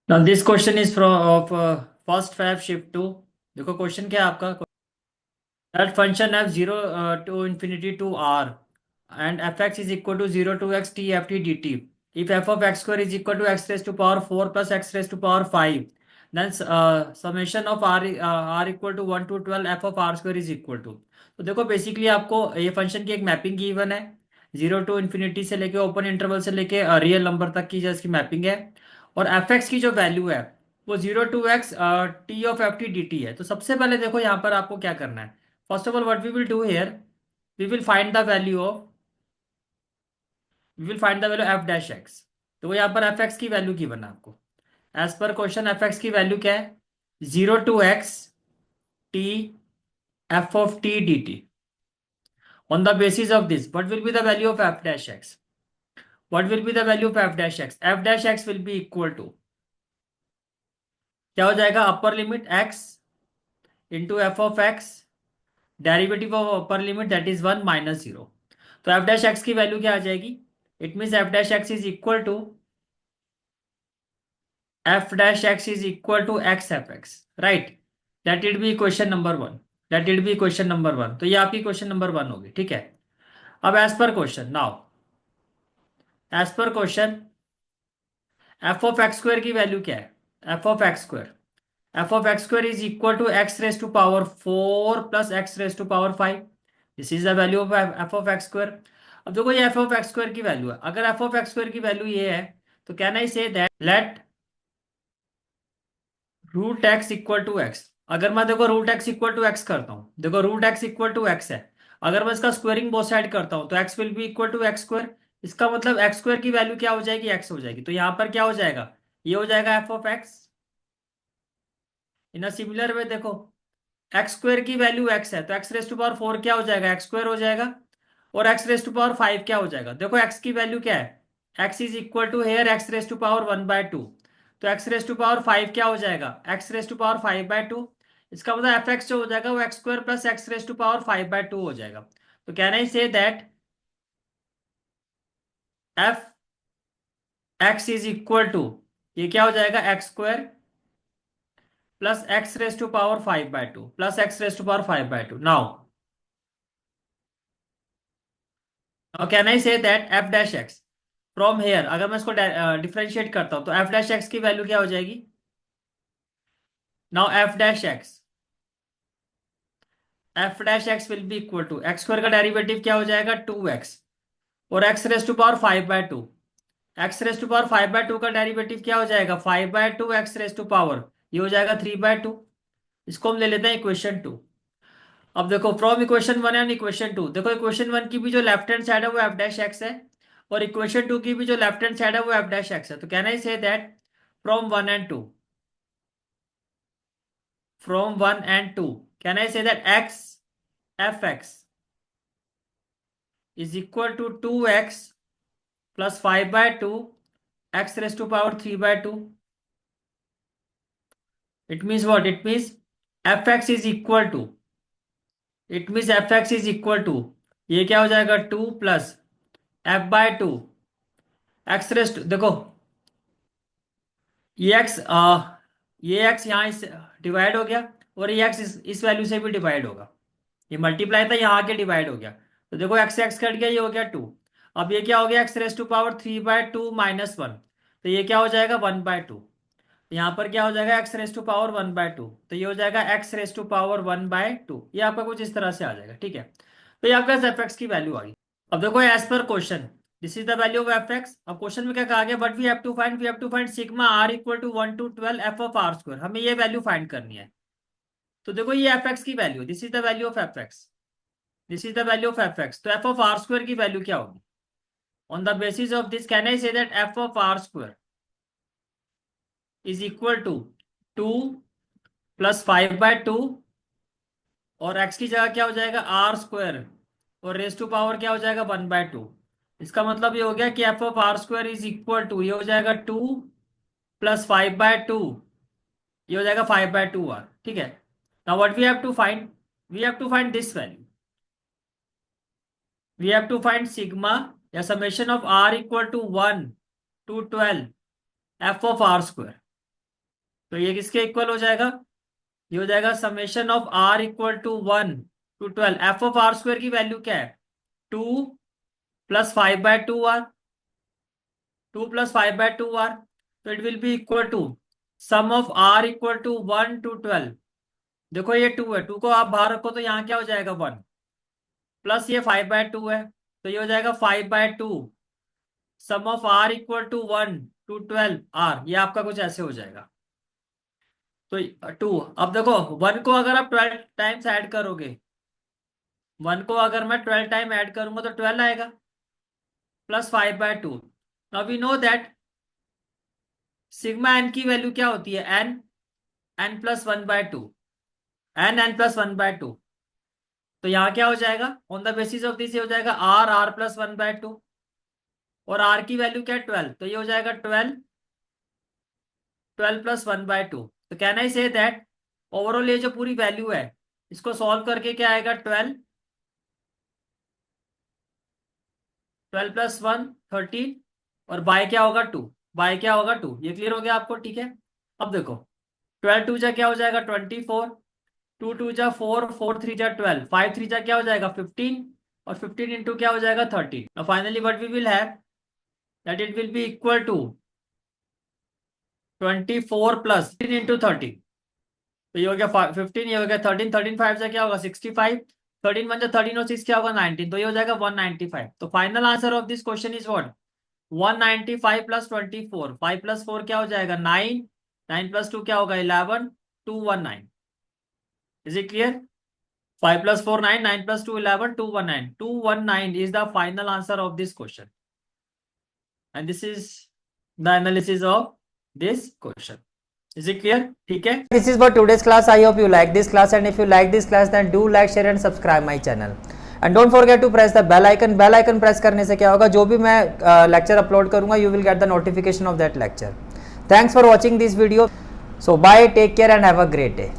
Now this question is from of first fab shift to देखो question क्या है आपका that function f 0 to infinity to r and fx is equal to 0 to x t f t dt. If f of x square is equal to x raised to power 4 plus x raised to power 5, then summation of r equal to 1 to 12 f of r square is equal to. तो देखो basically आपको ये function की एक mapping given है, zero to infinity से लेके open interval से लेके रियल नंबर तक की जो इसकी मैपिंग है, और एफ एक्स की जो वैल्यू है वो zero to X T of F T D T है। तो सबसे पहले देखो यहाँ पर आपको क्या करना है। First of all, what we will do here, we will find the value of, we will find the value f dash x। तो यहाँ पर एफ एक्स की वैल्यू की बना आपको, as per question F X की वैल्यू क्या है, zero to X T F of T D T. On the basis of this what will be the value of F dash X, what will be the value of F dash X will be equal to, क्या हो जाएगा, upper limit X into F of X, derivative of upper limit that is one minus zero. तो F dash X की value क्या आ जाएगी, it means F dash X is equal to f dash x is equal to x f x, right? That will be question number one, that will be question number one. तो ये आपकी question number one होगी, ठीक है। अब as per question now, as per question F of X square की value क्या है, F of X square, F of X square is equal to X raise to power four plus X raise to power five. This is the value of F of X square. अब देखो ये F of X square की value है, अगर F of X square की value ये है तो can I say that let root X equal to X. अगर मैं देखो root X equal to X करता हूँ, देखो root X equal to X है, अगर मैं इसका स्क्वायरिंग बोथ साइड करता हूँ तो X will be equal to X square. इसका मतलब एक्स स्क्वायर की वैल्यू क्या हो जाएगी, एक्स हो जाएगी। तो यहाँ पर क्या हो जाएगा, ये हो जाएगा F of X. In a similar way देखो, एक्स स्क्वायर की वैल्यू एक्स है तो X raise to power four क्या हो जाएगा, एक्स स्क्वायर हो जाएगा। और X raise to power five क्या हो जाएगा, देखो एक्स की वैल्यू क्या है, X is equal to here X raise to power one by two. तो X raise to power five क्या हो जाएगा, X raise to power five by two. इसका मतलब एफ एक्स जो हो जाएगा वो X square plus X raise to power five by two हो जाएगा। तो can I say that F X is equal to, ये क्या हो जाएगा, X square plus X raise to power five by two plus X raise to power five by two. Now can I say that F dash X from here, अगर मैं इसको differentiate करता हूं तो एफ डैश एक्स की value क्या हो जाएगी, now F dash X will be equal to X square का डेरिवेटिव क्या हो जाएगा, टू एक्स, और X raise to power five by two, X raise to power five by two का डेरिवेटिव क्या हो जाएगा, five by two X raise to power, ये हो जाएगा थ्री बाय टू। इसको हम ले लेते हैं इक्वेशन टू। अब देखो from equation one and equation two, देखो इक्वेशन वन की भी जो लेफ्ट हैंड साइड है वो एफ डैश एक्स है, और इक्वेशन टू की भी जो लेफ्ट हैंड साइड है वो एफ डैश एक्स है। तो can I say that from one and two, from 1 and 2, can I say that x fx is equal to 2x plus 5 by 2 x raised to power 3 by 2? It means what? It means fx is equal to, it means fx is equal to, ये क्या हो जाएगा, two plus F bye two x raised, देखो ये x, ये x यहाँ इस divide हो गया, और ये एक्स इस वैल्यू से भी डिवाइड होगा, ये मल्टीप्लाई था यहाँ आके डिवाइड हो गया। तो देखो एक्स एक्स कट गया, ये हो गया टू। अब ये क्या हो गया, X raise to power three by two minus one, तो ये क्या हो जाएगा, वन बाय टू। यहाँ पर क्या हो जाएगा, X raise to power one by two, तो ये हो जाएगा X raise to power one by two. ये आपका कुछ इस तरह से आ जाएगा, ठीक है। तो ये आपका एफ एक्स की वैल्यू आ गई। अब देखो as per question this is the value of F X. अब क्वेश्चन में क्या कहा गया, but we have to find sigma R equal to one to twelve F of R square, हमें ये वैल्यू फाइंड करनी है। तो देखो ये एफ एक्स की value, this is the value of F X, this is the value of F x. तो F of R square की वैल्यू क्या होगी, on the basis of this can I say that F of R square is equal to two plus five by two, और X की जगह क्या हो जाएगा, आर स्क्वायर, और रेस टू पावर क्या हो जाएगा, वन बाय टू। इसका मतलब ये हो गया कि F of R square is equal to, ये हो जाएगा two plus five by two, ये हो जाएगा फाइव बाय टू आर, ठीक है। Now what we have to find, we have to find this value, we have to find sigma या summation of r equal to 1 to 12 f of r square। तो ये किसके equal हो जाएगा, ये हो जाएगा summation of r equal to 1 to 12। F of R square की वैल्यू क्या है, 2 + 5/2r, 2 + 5/2r। तो it will be equal to sum of r equal to 1 to 12। देखो ये 2 है, 2 को आप बाहर रखो तो यहाँ क्या हो जाएगा 1, प्लस ये 5/2 है, तो ये हो जाएगा 5/2 sum of r equal to 1 to 12r। ये आपका कुछ ऐसे हो जाएगा। तो 2, अब देखो 1 को अगर आप 12 टाइम्स ऐड करोगे, 1 को अगर मैं 12 टाइम ऐड करूंगा तो 12 आएगा, plus 5/2। Now we know that sigma N की वैल्यू क्या होती है, n+1/2, n+1/2। तो यहाँ क्या हो जाएगा, on the basis of this ये हो जाएगा r+1/2, और r की वैल्यू क्या है 12, तो ये हो जाएगा 12, 12+1/2। तो can I say that overall ये जो पूरी वैल्यू है इसको सॉल्व करके क्या आएगा 12, 12+1 13, और बाय क्या होगा 2, बाय क्या होगा 2। ये क्लियर हो गया आपको, ठीक है। अब देखो 12 2 क्या हो जाएगा 24, 2 2 4, 4 3 12, 5 3 क्या हो जाएगा 15, और 15 इंटू क्या हो जाएगा 13। Finally what we will have that it will be equal to 24 plus 15 into 13। तो ये हो गया 15, ये हो गया 13, 13 5 से क्या होगा 65, 13 1 13 और 6 क्या होगा 19, तो ये हो जाएगा 195। तो final answer of this question is what, 195 + 24, 5 + 4 क्या हो जाएगा 9, 9 + 2 क्या होगा 11, 219। Is it clear, 5 + 4 9, 9 + 2 11, 219, 219 is the final answer of this question, and this is the analysis of this question. Is it clear? ठीक है, This is for today's class. I hope you like this class, and if you like this class then do like, share and subscribe my channel. And don't forget to press the bell icon. Bell icon press करने से क्या होगा, जो भी मैं lecture upload करूँगा you will get the notification of that lecture. Thanks for watching this video. So bye, take care and have a great day.